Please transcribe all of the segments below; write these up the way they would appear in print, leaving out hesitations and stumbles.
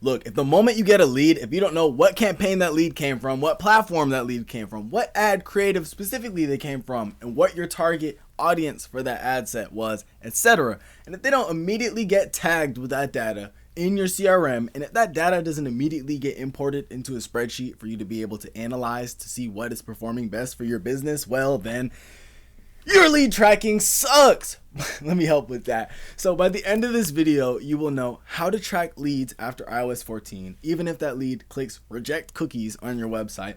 Look, if the moment you get a lead, if you don't know what campaign that lead came from, what platform that lead came from, what ad creative specifically they came from, and what your target audience for that ad set was, etc., and if they don't immediately get tagged with that data in your CRM, and if that data doesn't immediately get imported into a spreadsheet for you to be able to analyze to see what is performing best for your business, well, then your lead tracking sucks. Let me help with that. So by the end of this video, you will know how to track leads after iOS 14, even if that lead clicks reject cookies on your website,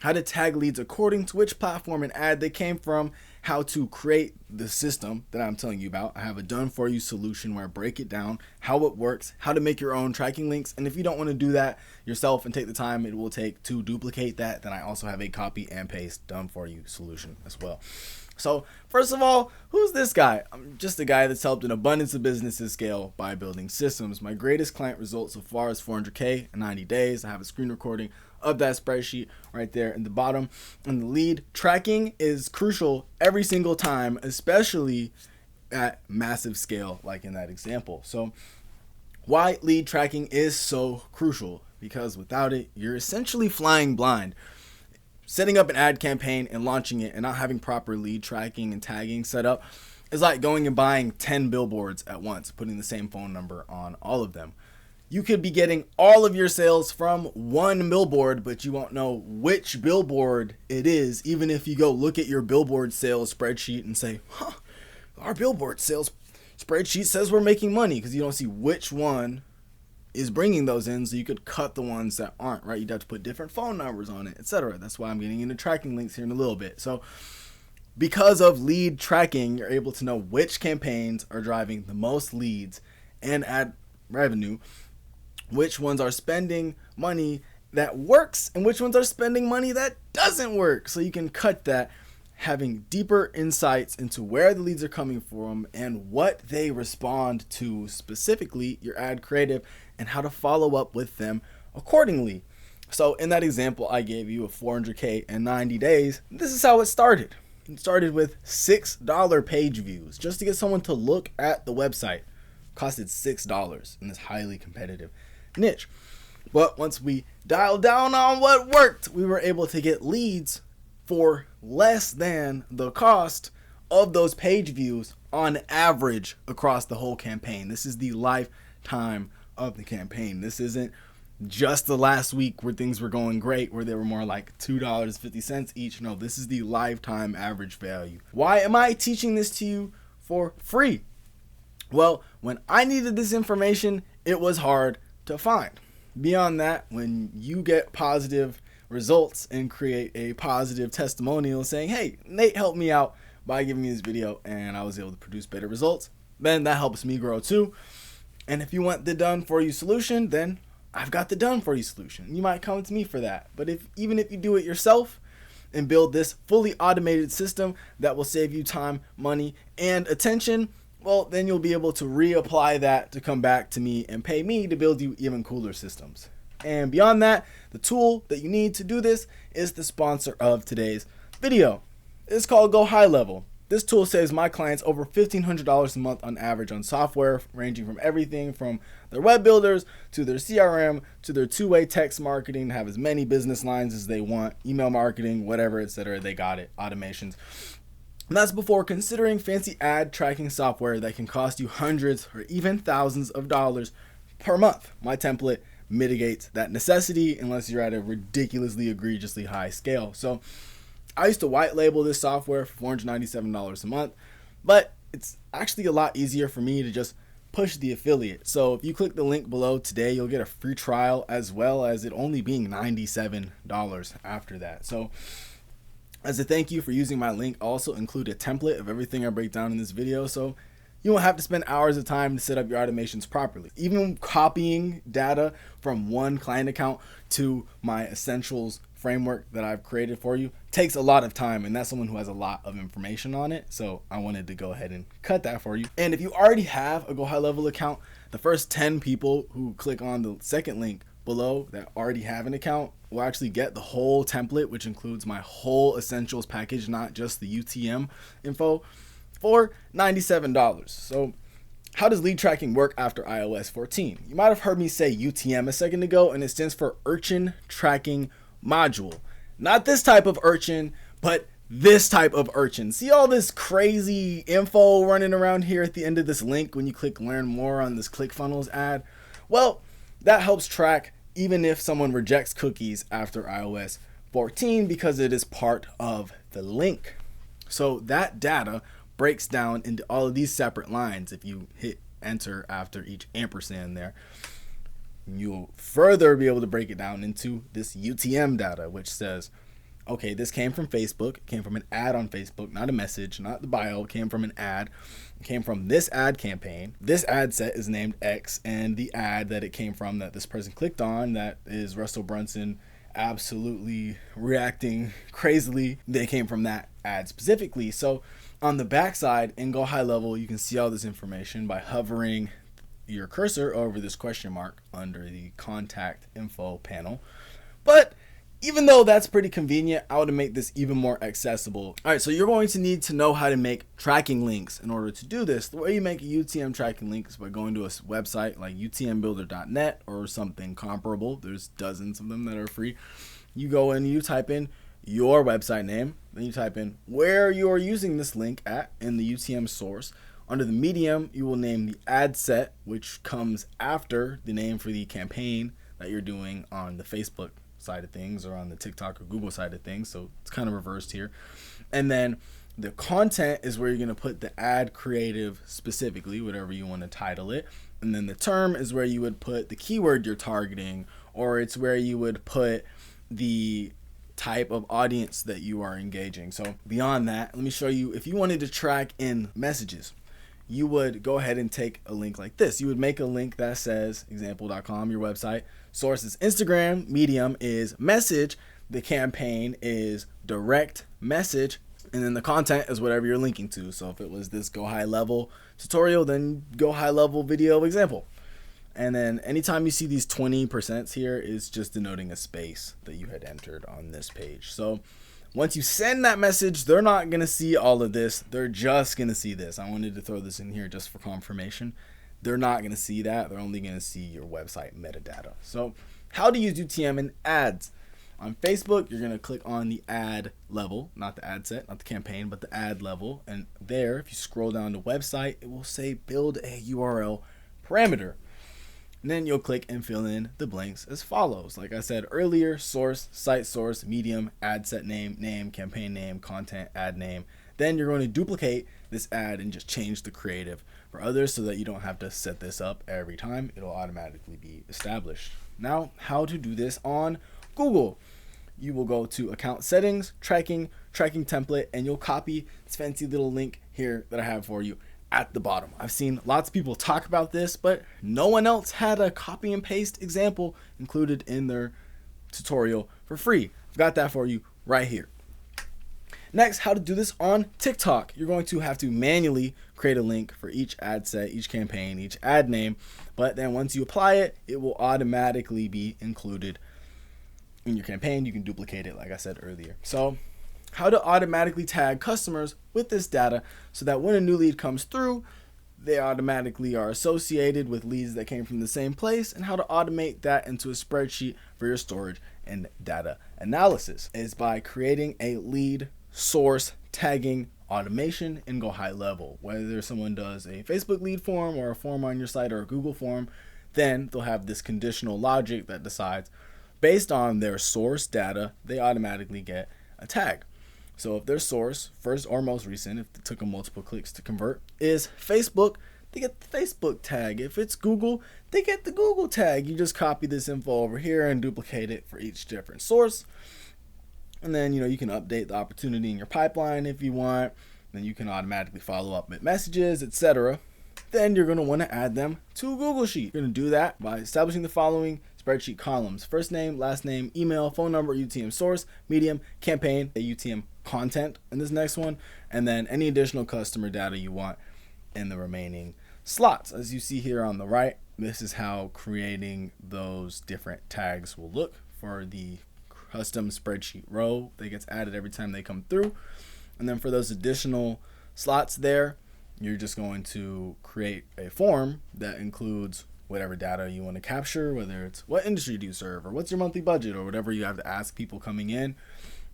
how to tag leads according to which platform and ad they came from, how to create the system that I'm telling you about. I have a done for you solution where I break it down, how it works, how to make your own tracking links. And if you don't want to do that yourself and take the time it will take to duplicate that, then I also have a copy and paste done for you solution as well. So first of all, who's this guy? I'm just a guy that's helped an abundance of businesses scale by building systems. My greatest client result so far is $400K in 90 days. I have a screen recording of that spreadsheet right there in the bottom. And the lead tracking is crucial every single time, especially at massive scale like in that example. So why lead tracking is so crucial? Because without it, you're essentially flying blind. Setting up an ad campaign and launching it and not having proper lead tracking and tagging set up is like going and buying 10 billboards at once, putting the same phone number on all of them. You could be getting all of your sales from one billboard, but you won't know which billboard it is, even if you go look at your billboard sales spreadsheet and say, our billboard sales spreadsheet says we're making money, because you don't see which one is bringing those in, so you could cut the ones that aren't, right? You'd have to put different phone numbers on it, etc. That's why I'm getting into tracking links here in a little bit. So because of lead tracking, you're able to know which campaigns are driving the most leads and ad revenue, which ones are spending money that works and which ones are spending money that doesn't work. So you can cut that, having deeper insights into where the leads are coming from and what they respond to, specifically your ad creative, and how to follow up with them accordingly. So in that example I gave you of $400K in 90 days, this is how it started. It started with $6 page views just to get someone to look at the website. It costed $6 in this highly competitive niche. But once we dialed down on what worked, we were able to get leads for less than the cost of those page views on average across the whole campaign. This is the lifetime of the campaign. This isn't just the last week where things were going great, where they were more like $2.50 each. No, this is the lifetime average value. Why am I teaching this to you for free? Well, when I needed this information, it was hard to find. Beyond that, when you get positive results and create a positive testimonial saying, hey, Nate helped me out by giving me this video and I was able to produce better results, then that helps me grow too. And if you want the done for you solution, then I've got the done for you solution. You might come to me for that. But even if you do it yourself and build this fully automated system that will save you time, money, and attention, well, then you'll be able to reapply that to come back to me and pay me to build you even cooler systems. And beyond that, the tool that you need to do this is the sponsor of today's video. It's called Go High Level. This tool saves my clients over $1,500 a month on average on software, ranging from everything from their web builders to their CRM to their two-way text marketing, to have as many business lines as they want, email marketing, whatever, etc. They got it, automations. And that's before considering fancy ad tracking software that can cost you hundreds or even thousands of dollars per month. My template mitigates that necessity unless you're at a ridiculously egregiously high scale. So I used to white label this software for $497 a month, but it's actually a lot easier for me to just push the affiliate. So if you click the link below today, you'll get a free trial, as well as it only being $97 after that. So as a thank you for using my link, I'll also include a template of everything I break down in this video, so you won't have to spend hours of time to set up your automations properly. Even copying data from one client account to my essentials framework that I've created for you takes a lot of time, and that's someone who has a lot of information on it. So I wanted to go ahead and cut that for you. And if you already have a Go High Level account, the first 10 people who click on the second link below that already have an account will actually get the whole template, which includes my whole essentials package, not just the UTM info, for $97. So How does lead tracking work after iOS 14? You might have heard me say UTM a second ago, and it stands for Urchin Tracking Module. Not this type of urchin, but this type of urchin. See all this crazy info running around here at the end of this link when you click learn more on this ClickFunnels ad? Well, that helps track even if someone rejects cookies after iOS 14 because it is part of the link. So that data breaks down into all of these separate lines. If you hit enter after each ampersand there, you'll further be able to break it down into this UTM data, which says, okay, this came from Facebook. It came from an ad on Facebook, not a message, not the bio. It came from an ad. It came from this ad campaign. This ad set is named X, and the ad that it came from that this person clicked on, that is Russell Brunson absolutely reacting crazily, they came from that ad specifically. So on the backside in Go High Level, you can see all this information by hovering your cursor over this question mark under the contact info panel. But even though that's pretty convenient, I want to make this even more accessible. All right, so you're going to need to know how to make tracking links in order to do this. The way you make a UTM tracking link is by going to a website like utmbuilder.net or something comparable. There's dozens of them that are free. You go in, you type in your website name, then you type in where you are using this link at in the UTM source. Under the medium, you will name the ad set, which comes after the name for the campaign that you're doing on the Facebook side of things or on the TikTok or Google side of things. So it's kind of reversed here. And then the content is where you're going to put the ad creative specifically, whatever you want to title it. And then the term is where you would put the keyword you're targeting, or it's where you would put the type of audience that you are engaging. So beyond that, let me show you, if you wanted to track in messages, you would go ahead and take a link like this. You would make a link that says example.com, your website. Source is Instagram, medium is message, the campaign is direct message, and then the content is whatever you're linking to. So if it was this Go High Level tutorial, then Go High Level video example. And then anytime you see these 20% here is just denoting a space that you had entered on this page. So once you send that message, they're not going to see all of this. They're just going to see this. I wanted to throw this in here just for confirmation. They're not going to see that. They're only going to see your website metadata. So how to use UTM in ads. On Facebook, you're going to click on the ad level, not the ad set, not the campaign, but the ad level. And there, if you scroll down to website, it will say build a URL parameter. And then you'll click and fill in the blanks as follows. Like I said earlier, source, site source, medium, ad set name, campaign name, content, ad name. Then you're going to duplicate this ad and just change the creative for others so that you don't have to set this up every time. It'll automatically be established. Now, how to do this on Google. You will go to account settings, tracking template, and you'll copy this fancy little link here that I have for you at the bottom. I've seen lots of people talk about this, but no one else had a copy and paste example included in their tutorial for free. I've got that for you right here. Next, how to do this on TikTok. You're going to have to manually create a link for each ad set, each campaign, each ad name, but then once you apply it, it will automatically be included in your campaign. You can duplicate it like I said earlier. So how to automatically tag customers with this data so that when a new lead comes through, they automatically are associated with leads that came from the same place, and how to automate that into a spreadsheet for your storage and data analysis is by creating a lead source tagging automation in Go High Level. Whether someone does a Facebook lead form or a form on your site or a Google form, then they'll have this conditional logic that decides based on their source data, they automatically get a tag. So if their source, first or most recent, if it took them multiple clicks to convert, is Facebook, they get the Facebook tag. If it's Google, they get the Google tag. You just copy this info over here and duplicate it for each different source. And then, you can update the opportunity in your pipeline if you want. Then you can automatically follow up with messages, etc. Then you're going to want to add them to Google Sheet. You're going to do that by establishing the following spreadsheet columns: first name, last name, email, phone number, UTM source, medium, campaign, a UTM content in this next one, and then any additional customer data you want in the remaining slots. As you see here on the right, this is how creating those different tags will look for the custom spreadsheet row that gets added every time they come through. And then for those additional slots there, you're just going to create a form that includes whatever data you want to capture, whether it's what industry do you serve or what's your monthly budget or whatever you have to ask people coming in.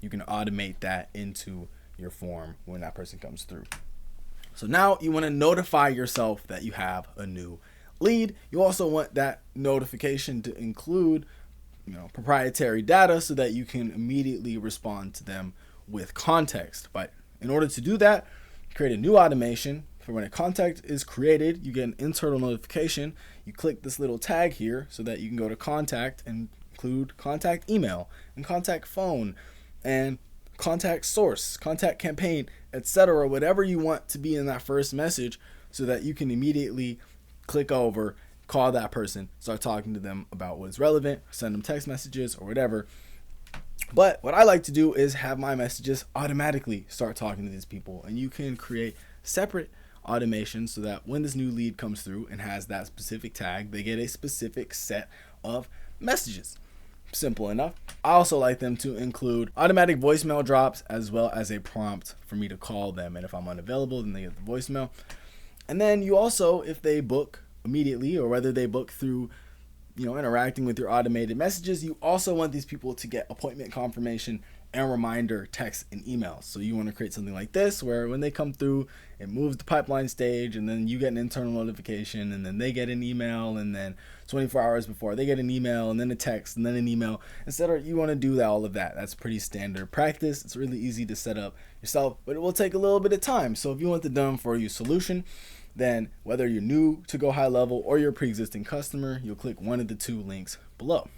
You can automate that into your form when that person comes through. So now you want to notify yourself that you have a new lead. You also want that notification to include, proprietary data so that you can immediately respond to them with context. But in order to do that, create a new automation. For when a contact is created, you get an internal notification. You click this little tag here so that you can go to contact and include contact email and contact phone and contact source, contact campaign, etc. Whatever you want to be in that first message so that you can immediately click over, call that person, start talking to them about what's relevant, send them text messages or whatever. But what I like to do is have my messages automatically start talking to these people, and you can create separate automation so that when this new lead comes through and has that specific tag, they get a specific set of messages. Simple enough. I also like them to include automatic voicemail drops as well as a prompt for me to call them, and if I'm unavailable, then they get the voicemail. And then you also, if they book immediately or whether they book through interacting with your automated messages, you also want these people to get appointment confirmation and reminder texts and emails. So you want to create something like this where when they come through, it moves the pipeline stage, and then you get an internal notification, and then they get an email, and then 24 hours before they get an email, and then a text, and then an email, etc. You want to do all of that. That's pretty standard practice. It's really easy to set up yourself, but it will take a little bit of time. So if you want the done for you solution, then whether you're new to Go High Level or you're a pre-existing customer, you'll click one of the two links below.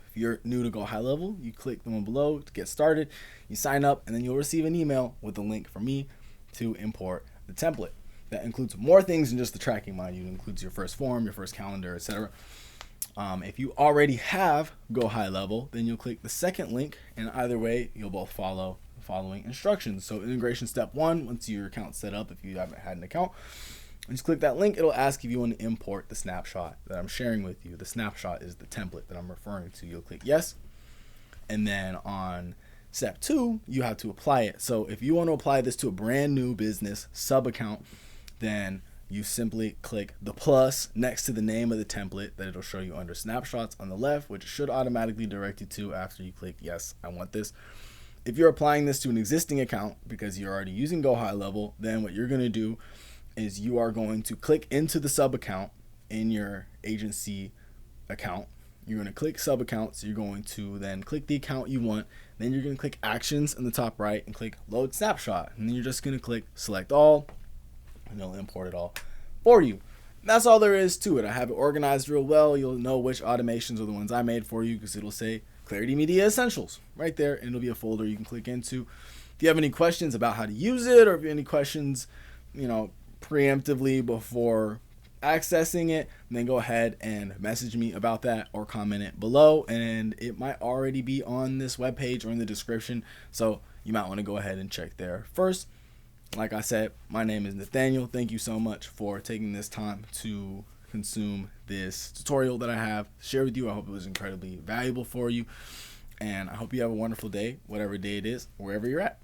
If you're new to Go High Level, you click the one below to get started, you sign up, and then you'll receive an email with a link from me to import the template. That includes more things than just the tracking, mind you. It includes your first form, your first calendar, etc. If you already have Go High Level, then you'll click the second link, and either way, you'll both follow the following instructions. So integration step 1, once your account's set up, if you haven't had an account, just click that link. It'll ask if you want to import the snapshot that I'm sharing with you. The snapshot is the template that I'm referring to. You'll click yes. And then on step 2, you have to apply it. So if you want to apply this to a brand new business sub account, then you simply click the plus next to the name of the template that it'll show you under snapshots on the left, which should automatically direct you to after you click yes, I want this. If you're applying this to an existing account because you're already using Go High Level, then what you're going to do is you are going to click into the sub account in your agency account. You're going to click sub account. So you're going to then click the account you want. Then you're going to click actions in the top right and click load snapshot. And then you're just going to click select all, and it'll import it all for you. And that's all there is to it. I have it organized real well. You'll know which automations are the ones I made for you because it'll say Clarity Media Essentials right there, and it'll be a folder you can click into. If you have any questions about how to use it, or if you have any questions, preemptively before accessing it, then go ahead and message me about that or comment it below, and it might already be on this webpage or in the description, so you might want to go ahead and check there first. Like I said, my name is Nathaniel. Thank you so much for taking this time to consume this tutorial that I have shared with you. I hope it was incredibly valuable for you, and I hope you have a wonderful day, whatever day it is, wherever you're at.